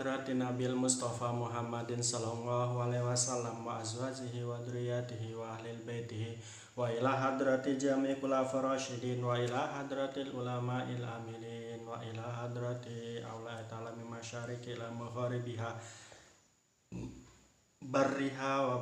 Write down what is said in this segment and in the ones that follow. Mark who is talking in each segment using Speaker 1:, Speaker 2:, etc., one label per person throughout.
Speaker 1: hadratin Nabil Mustafa Muhammadin sallallahu alaihi wasallam wa azwajihi wa dzurriyyatihi wa ahlil baitihi wa ila hadrati jami' khulafar rasyidin wa ila hadratil ulama'il amilin wa ila hadrati aulai ta'ala min masyariqi ila magharibiha barriha wa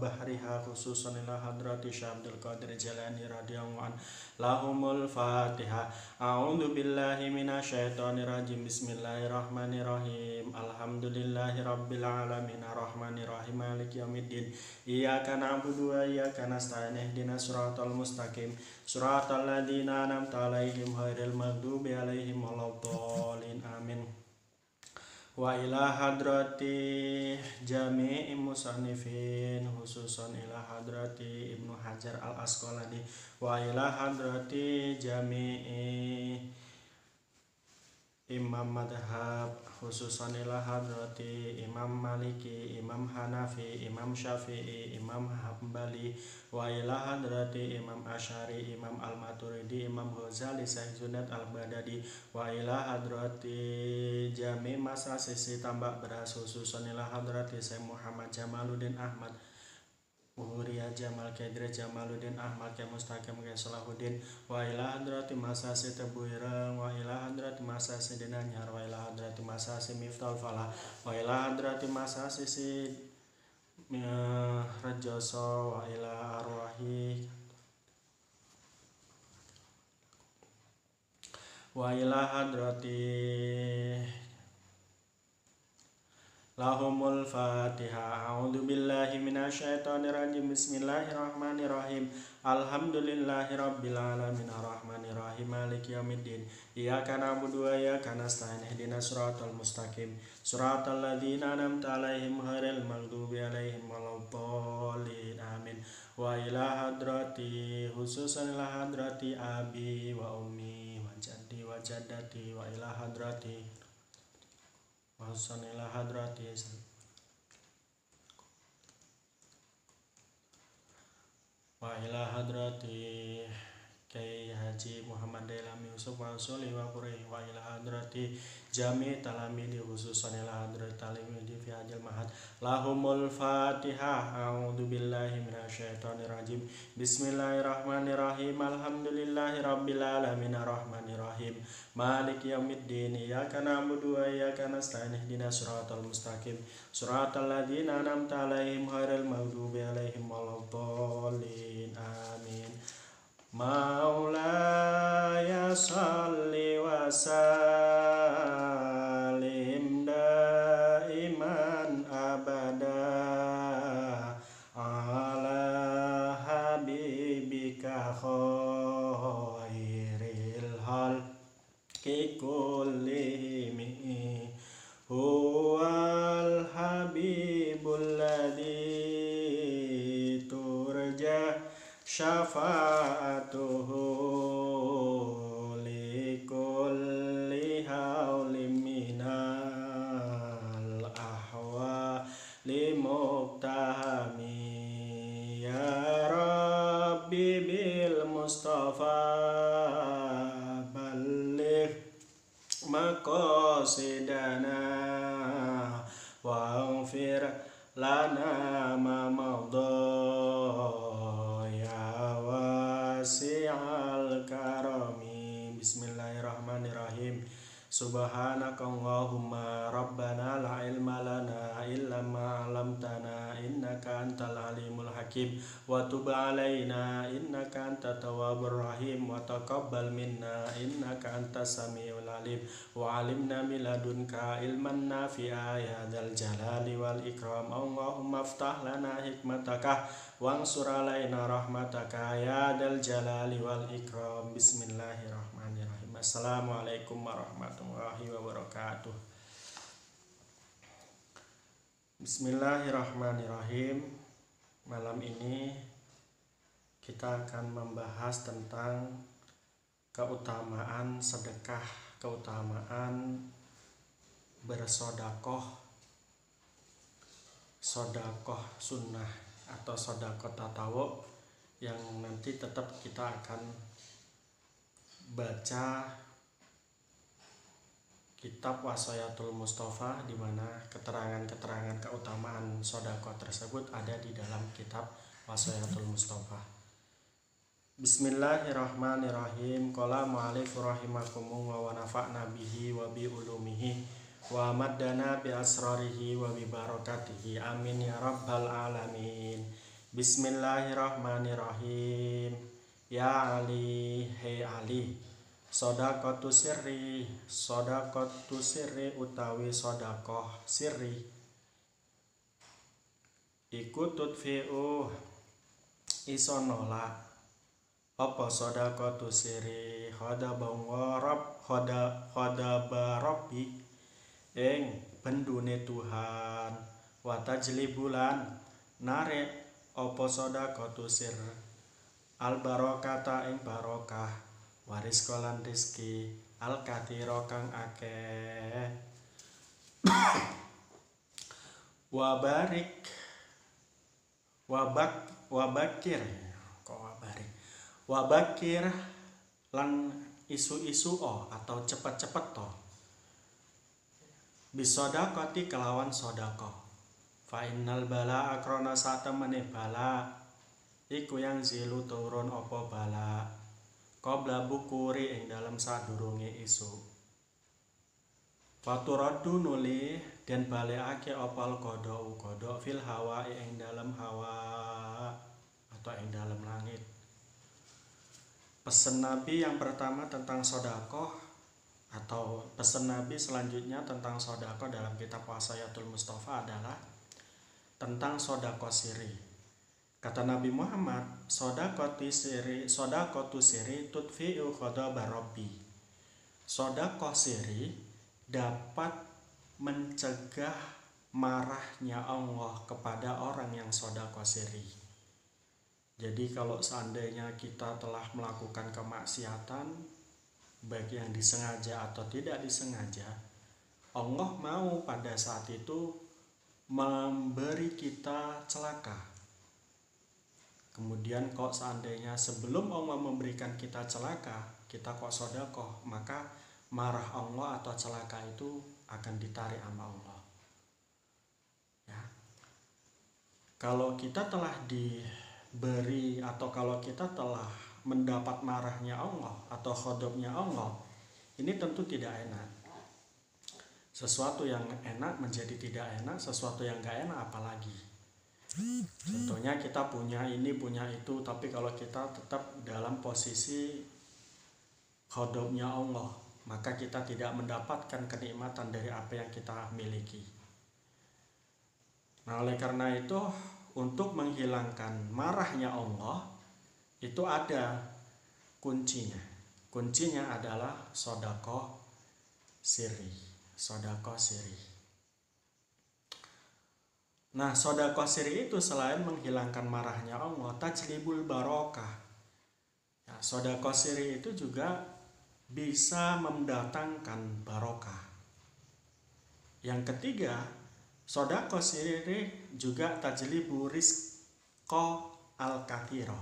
Speaker 1: bahriha khususan ila hadrati Syabdul Qadir Jalani radhiyallahu an lahumul Fatihah. A'udzu billahi minasyaitonir rajim. Bismillahirrahmanirrahim. Alhamdulillahirabbil alamin arrahmanir rahim maliki yaumiddin. Iyyaka na'budu wa iyyaka nasta'in ihdinas siratal mustaqim siratal ladzina an'amta 'alaihim ghairil maghdubi 'alaihim waladdallin. Amin. Wa ila hadrati jami'i musannifin khususan ila hadrati Ibnu Hajar al-Asqalani wa ila hadrati jami'i Imam Madhab khususan ila hadrati Imam Maliki, Imam Hanafi, Imam Syafi'i, Imam Hambali wa ila hadrati Imam Asy'ari, Imam Al-Maturidi, Imam Ghazali, Syekh Junad Al-Baghdadi wa ila hadrati jami' masa sisi tambak beras khususan ila hadrati Syekh Muhammad Jamaluddin Ahmad Uhuriya Jamal Kedre Jamaluddin Ahmad ke Mustaqim ke Salahuddin wa ila hadrati masasi Tebuireng wa ila hadrati masasi Dinanyar wa ila hadrati masasi Miftahul Falah wa ila hadrati masasi si Rajoso wa ila arwahi wa ila hadrati lahumul Fatihah. A'udzu billahi minasyaitonir rajim. Bismillahirrahmanirrahim. Alhamdulillahirabbil alamin arrahmanir rahim maliki yaumiddin. Iyyaka na'budu wa iyyaka nasta'in ihdinas siratal mustaqim siratal ladzina an'amta 'alaihim ghairil maghdubi 'alaihim waladdallin. Amin. Wa ila hadrati khususan ila hadrati abi wa ummi wa jaddi wa jaddati wa ila hadrati khususan ila hadrati wa ila hadrati Kyai Haji Muhammad Dailami Yusuf wa Suli wa Quraish wa ila hadrati jami' talamidi khususan ila hadrati talimidi fi hajil mahad lahumul Fatihah. A'udzu billahi minasyaitonir rajim. Bismillahirrahmanirrahim. Alhamdulillahirabbil alamin arrahmanir rahim maliki yaumiddin. Iyyaka na'budu wa iyyaka nasta'in ihdinas siratal mustaqim siratal ladzina an'amta 'alaihim ghairil maghdubi 'alaihim waladdallin. Amin. Maulaya shalli wa sallim daiman abada ala habibika khairil khalqi kullihim huwal habibul ladzi turja syafa'atuhu likulli haulim minal ahwali muqtahami ya Rabbi bil Mustafa balligh maqasidana waghfir lana ma madha wasi'al karami. Bismillahirrahmanirrahim. Subhanakallahumma rabbana la ilma lana illa ma 'allamtana innaka antal alimul hakim wa tub 'alaina innaka antat tawwabur rahim wa taqabbal minna innaka antas samiul alim wa 'allimna min ladunka ilman nafi'a ya dzal jalali wal ikram. Allahumma iftah lana hikmataka wansur 'alaina rahmataka ya dzal jalali wal ikram. Bismillahirrahmanirrahim. Assalamualaikum warahmatullahi wabarakatuh. Bismillahirrahmanirrahim. Malam ini kita akan membahas tentang keutamaan sedekah, keutamaan bersodakoh, sodakoh sunnah atau sodakoh tatawu yang nanti tetap kita akan baca, kitab Wasayatul Mustafa, di mana keterangan-keterangan keutamaan sodako tersebut ada di dalam kitab Wasayatul Mustafa. Bismillahirrahmanirrahim. Qala mu'allif rahimakumullah wa nafa'na bihi wa bi ulumihi wa maddana bi asrarihi wa bi barakatihi. Amin ya rabbal alamin. Bismillahirrahmanirrahim. Ya Ali, hei Ali, sodakotu sirri utawi sodakoh sirri iku tutfi'u iso nolak apa sodakotu sirri khoda barobi ing bendune Tuhan, watajli bulan narik apa sodakotu sir al barokata ing barokah, waris kolan rizki al kathiro kang akeh, wabakir lan isu-isu atau cepet-cepet bisodakoti kelawan sodako. Fa innal bala akrona satemene bala iku yang zilu turun opo bala qabla bukuri ing dalam sadurunge isu. Faturadu nuli dan baleake opal kodok fil hawa ing dalam hawa atau ing dalam langit. Pesen Nabi yang pertama tentang sodakoh, atau pesan Nabi selanjutnya tentang sodakoh dalam kitab Wasayatul Mustafa adalah tentang sodakoh siri. Kata Nabi Muhammad, sodakotu siri tutfi'u ghadaba rabbi. Sodakoh siri dapat mencegah marahnya Allah kepada orang yang sodakoh siri. Jadi kalau seandainya kita telah melakukan kemaksiatan, baik yang disengaja atau tidak disengaja, Allah mau pada saat itu memberi kita celaka. Kemudian kok seandainya sebelum Allah memberikan kita celaka, kita kok sodakoh, maka marah Allah atau celaka itu akan ditarik sama Allah. Ya. Kalau kita telah diberi atau kalau kita telah mendapat marahnya Allah atau khodobnya Allah, ini tentu tidak enak. Sesuatu yang enak menjadi tidak enak, sesuatu yang gak enak apalagi. Contohnya kita punya ini, punya itu, tapi kalau kita tetap dalam posisi khodobnya Allah, maka kita tidak mendapatkan kenikmatan dari apa yang kita miliki. Nah, oleh karena itu, untuk menghilangkan marahnya Allah, itu ada kuncinya. Kuncinya adalah sodakoh siri. Nah, sodakoh siri itu selain menghilangkan marahnya Allah, tajlibul barokah. Ya, sodakoh siri itu juga bisa mendatangkan barokah. Yang ketiga, sodakoh siri juga tajlibu rizqo al-kathiro.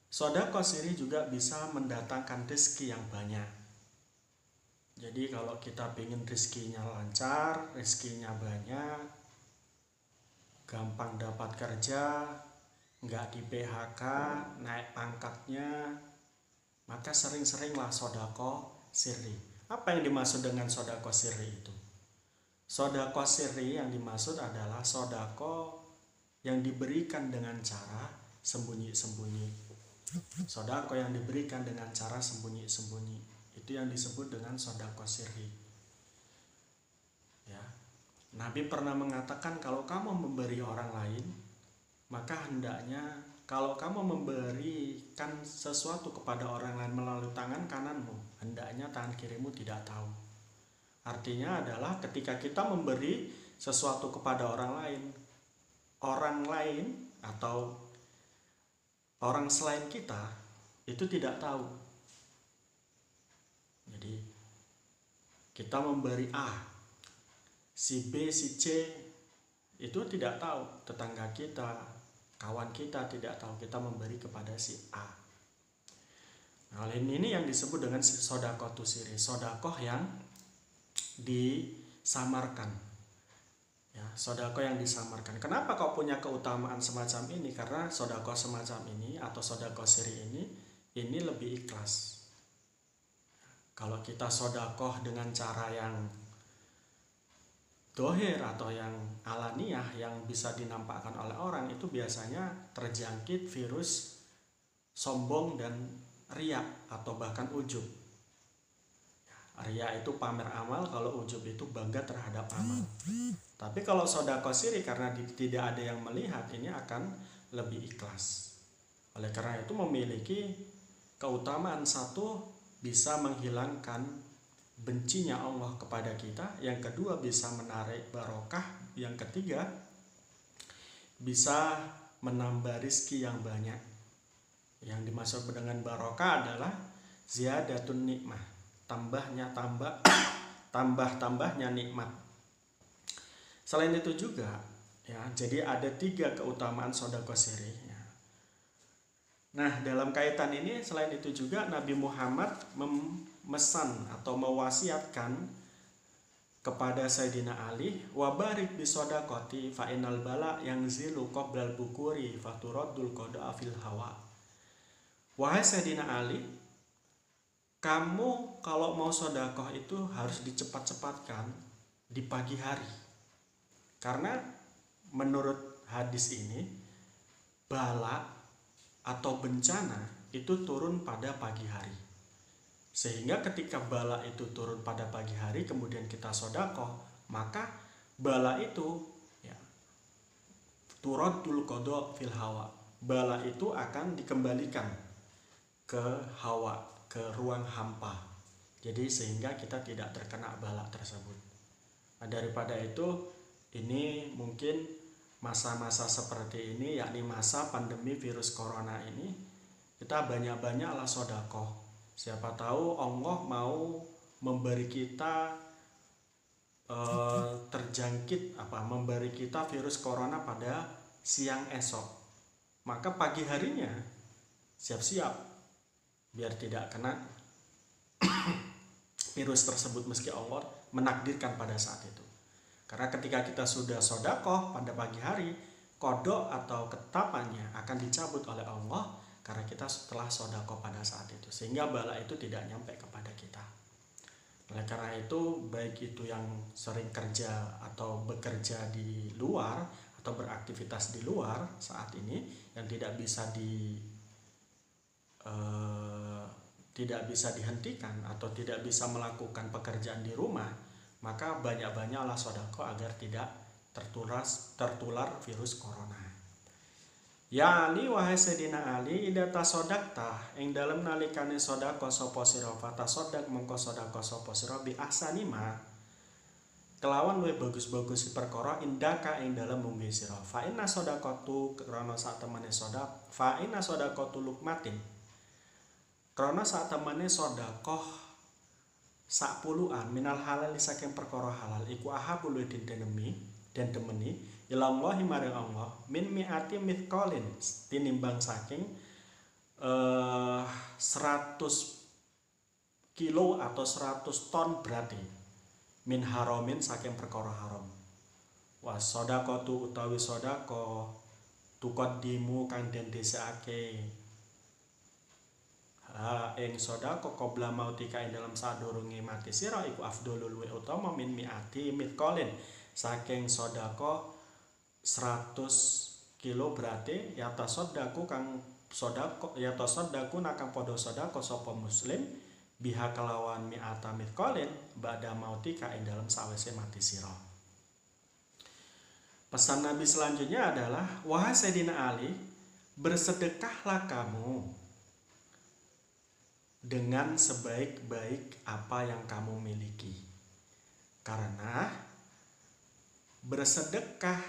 Speaker 1: Sodakoh siri juga bisa mendatangkan rezeki yang banyak. Jadi kalau kita ingin rezekinya lancar, rezekinya banyak, gampang dapat kerja, nggak di PHK, naik pangkatnya, maka sering-seringlah sodakoh siri. Apa yang dimaksud dengan sodakoh siri itu? Sodakoh siri yang dimaksud adalah sodakoh yang diberikan dengan cara sembunyi-sembunyi. Sodakoh yang diberikan dengan cara sembunyi-sembunyi, itu yang disebut dengan sodakoh sirri. Ya. Nabi pernah mengatakan, kalau kamu memberi orang lain, maka hendaknya kalau kamu memberikan sesuatu kepada orang lain melalui tangan kananmu, hendaknya tangan kirimu tidak tahu. Artinya adalah ketika kita memberi sesuatu kepada orang lain atau orang selain kita itu tidak tahu. Jadi kita memberi A, si B, si C itu tidak tahu. Tetangga kita, kawan kita tidak tahu kita memberi kepada si A. Nah, ini yang disebut dengan sodakoh tusiri, sodakoh yang disamarkan. Ya, sedekah yang disamarkan. Kenapa kok punya keutamaan semacam ini? Karena sedekah semacam ini atau sedekah siri ini lebih ikhlas. Kalau kita sedekah dengan cara yang dohir atau yang alaniah yang bisa dinampakkan oleh orang, itu biasanya terjangkit virus sombong dan riya atau bahkan ujub. Riya itu pamer amal, kalau ujub itu bangga terhadap amal. Tapi kalau sedekah siri karena tidak ada yang melihat, ini akan lebih ikhlas. Oleh karena itu memiliki keutamaan: satu, bisa menghilangkan bencinya Allah kepada kita. Yang kedua, bisa menarik barokah. Yang ketiga, bisa menambah rizki yang banyak. Yang dimaksud dengan barokah adalah ziyadatun nikmah, tambahnya nikmat. Selain itu juga ya, jadi ada 3 keutamaan sedekah siri. Nah, dalam kaitan ini selain itu juga Nabi Muhammad memesan atau mewasiatkan kepada Sayyidina Ali, wa barik bi shadaqati fa innal bala yanzilu qoblal bukuri faturaddul qada fil hawa. Wahai Sayyidina Ali, kamu kalau mau sedekah itu harus dicepat-cepatkan di pagi hari. Karena menurut hadis ini, bala atau bencana itu turun pada pagi hari. Sehingga ketika bala itu turun pada pagi hari kemudian kita sedekah, maka bala itu ya, turaddul qada fil hawa. Bala itu akan dikembalikan ke hawa, ke ruang hampa. Jadi sehingga kita tidak terkena bala tersebut. Nah, daripada itu, ini mungkin masa-masa seperti ini, yakni masa pandemi virus corona ini, kita banyak-banyaklah sedekah. Siapa tahu Allah mau memberi kita memberi kita virus corona pada siang esok. Maka pagi harinya siap-siap biar tidak kena virus tersebut, meski Allah menakdirkan pada saat itu. Karena ketika kita sudah sedekah pada pagi hari, kodok atau ketapannya akan dicabut oleh Allah karena kita setelah sedekah pada saat itu, sehingga bala itu tidak nyampe kepada kita. Oleh karena itu, baik itu yang sering kerja atau bekerja di luar atau beraktivitas di luar saat ini yang tidak bisa dihentikan atau tidak bisa melakukan pekerjaan di rumah, maka banyak-banyaklah sedekah agar tidak tertular virus corona. Ya Ali, wahai Sayyidina Ali, idza tasaddaqta ing dalem nalikane sedekah sapa sira, fatasaddaq mengko sedekah sapa sira bi ahsani ma kelawan luwih bagus-bagus perkara indaka ing dalem mungge sira. Fa inna sadaqatu krana sak temene lukmatin, krana sak temene sedekah sak puluhan minal halal saking perkara halal iku ahabul den demeni ilallahi maring Allah min mi'ati mithqalin tinimbang saking 100 kilo atau 100 ton berarti min haramin saking perkara haram. Wa shadaqatu utawi sedekah tuqaddimu kang den dhesekake ing sedekah qabla mautika ing dalam sadurunge mati sira iku afdhalul wa utama min mi'ati mithqalin saking sedekah 100 kilo berarti ya tasaddaku kang sedekah ya tasaddaku nakang padha sedekah sapa muslim biha kelawan mi'ata mithqalin ba'da mautika ing dalam sawise mati sira. Pesan Nabi selanjutnya adalah, wahai Sayyidina Ali, bersedekahlah kamu dengan sebaik-baik apa yang kamu miliki. Karena bersedekah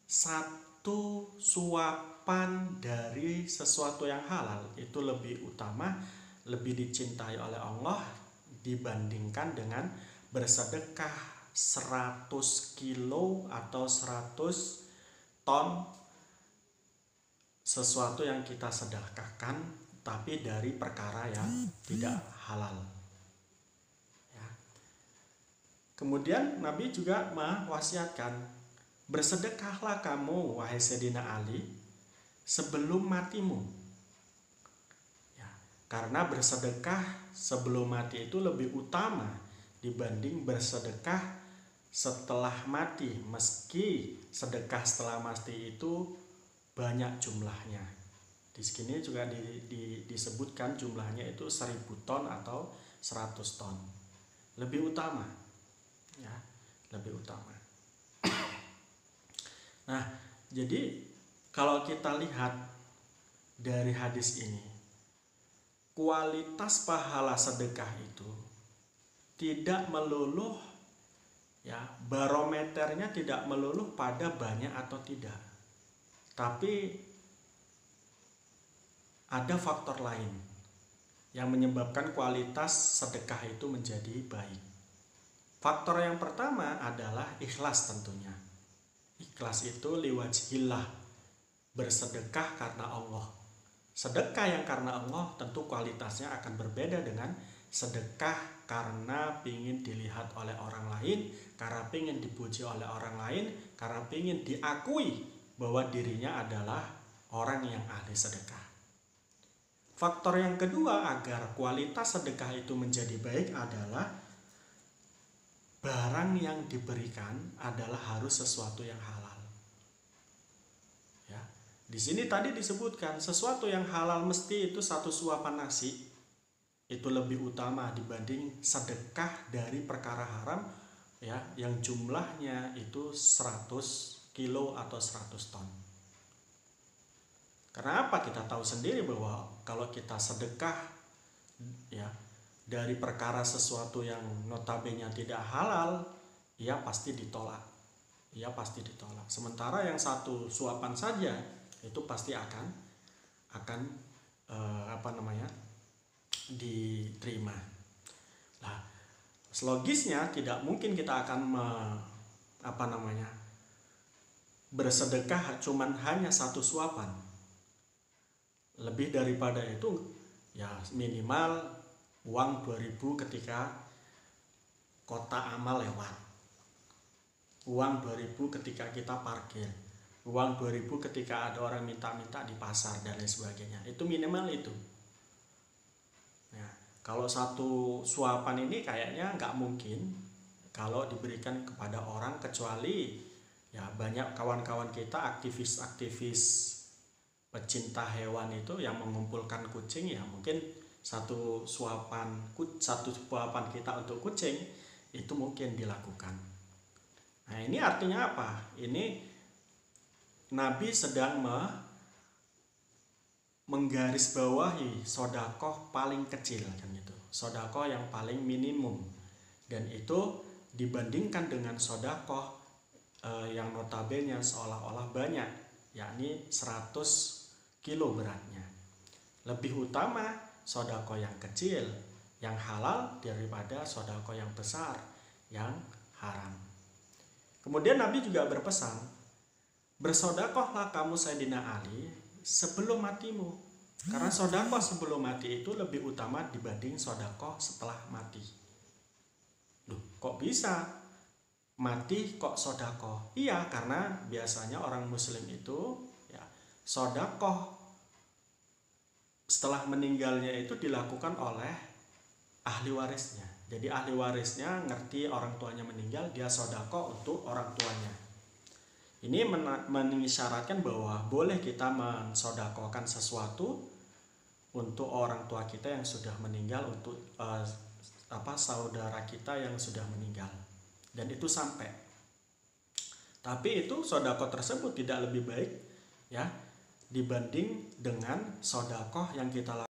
Speaker 1: satu suapan dari sesuatu yang halal itu lebih utama, lebih dicintai oleh Allah dibandingkan dengan bersedekah 100 kilo atau 100 ton sesuatu yang kita sedekahkan tapi dari perkara yang tidak halal. Ya. Kemudian Nabi juga mewasiatkan, bersedekahlah kamu wahai Sayyidina Ali sebelum matimu. Ya, karena bersedekah sebelum mati itu lebih utama dibanding bersedekah setelah mati, meski sedekah setelah mati itu banyak jumlahnya. Di sini juga disebutkan jumlahnya itu 1000 ton atau 100 ton. Lebih utama. Ya, lebih utama. Nah, jadi kalau kita lihat dari hadis ini, kualitas pahala sedekah itu tidak melulu, ya, barometernya tidak melulu pada banyak atau tidak. Tapi ada faktor lain yang menyebabkan kualitas sedekah itu menjadi baik. Faktor yang pertama adalah ikhlas tentunya. Ikhlas itu liwajhillah, bersedekah karena Allah. Sedekah yang karena Allah tentu kualitasnya akan berbeda dengan sedekah karena ingin dilihat oleh orang lain, karena ingin dipuji oleh orang lain, karena ingin diakui bahwa dirinya adalah orang yang ahli sedekah. Faktor yang kedua agar kualitas sedekah itu menjadi baik adalah barang yang diberikan adalah harus sesuatu yang halal. Ya, di sini tadi disebutkan sesuatu yang halal mesti itu 1 suapan nasi itu lebih utama dibanding sedekah dari perkara haram, ya, yang jumlahnya itu 100 kilo atau 100 ton. Karena apa? Kita tahu sendiri bahwa kalau kita sedekah, ya, dari perkara sesuatu yang notabene tidak halal, ia pasti ditolak. Ia pasti ditolak. Sementara yang 1 suapan saja itu pasti akan diterima. Nah, logisnya tidak mungkin kita akan bersedekah cuman hanya 1 suapan. Lebih daripada itu, ya minimal uang 2000 ketika kotak amal lewat, uang 2000 ketika kita parkir, uang 2000 ketika ada orang minta-minta di pasar dan lain sebagainya. Itu minimal itu. Nah, kalau 1 suapan ini kayaknya nggak mungkin kalau diberikan kepada orang, kecuali ya banyak kawan-kawan kita aktivis-aktivis pecinta hewan itu yang mengumpulkan kucing, ya mungkin satu suapan kita untuk kucing itu mungkin dilakukan. Nah, ini artinya apa? Ini Nabi sedang menggarisbawahi sodakoh paling kecil, kan gitu. Sodakoh yang paling minimum, dan itu dibandingkan dengan sodakoh yang notabene seolah-olah banyak, yakni 100 kilo beratnya. Lebih utama sodako yang kecil, yang halal daripada sodako yang besar, yang haram. Kemudian Nabi juga berpesan, bersodakohlah kamu Sayyidina Ali sebelum matimu. Karena sodakoh sebelum mati itu lebih utama dibanding sodakoh setelah mati. Loh, kok bisa? Mati kok sodakoh? Iya, karena biasanya orang muslim itu, ya, sodakoh setelah meninggalnya itu dilakukan oleh ahli warisnya. Jadi ahli warisnya ngerti orang tuanya meninggal, dia sodako untuk orang tuanya. Ini mengisyaratkan bahwa boleh kita mensodakokan sesuatu untuk orang tua kita yang sudah meninggal, untuk saudara kita yang sudah meninggal, dan itu sampai. Tapi itu sodako tersebut tidak lebih baik, ya, dibanding dengan sodakoh yang kita lakukan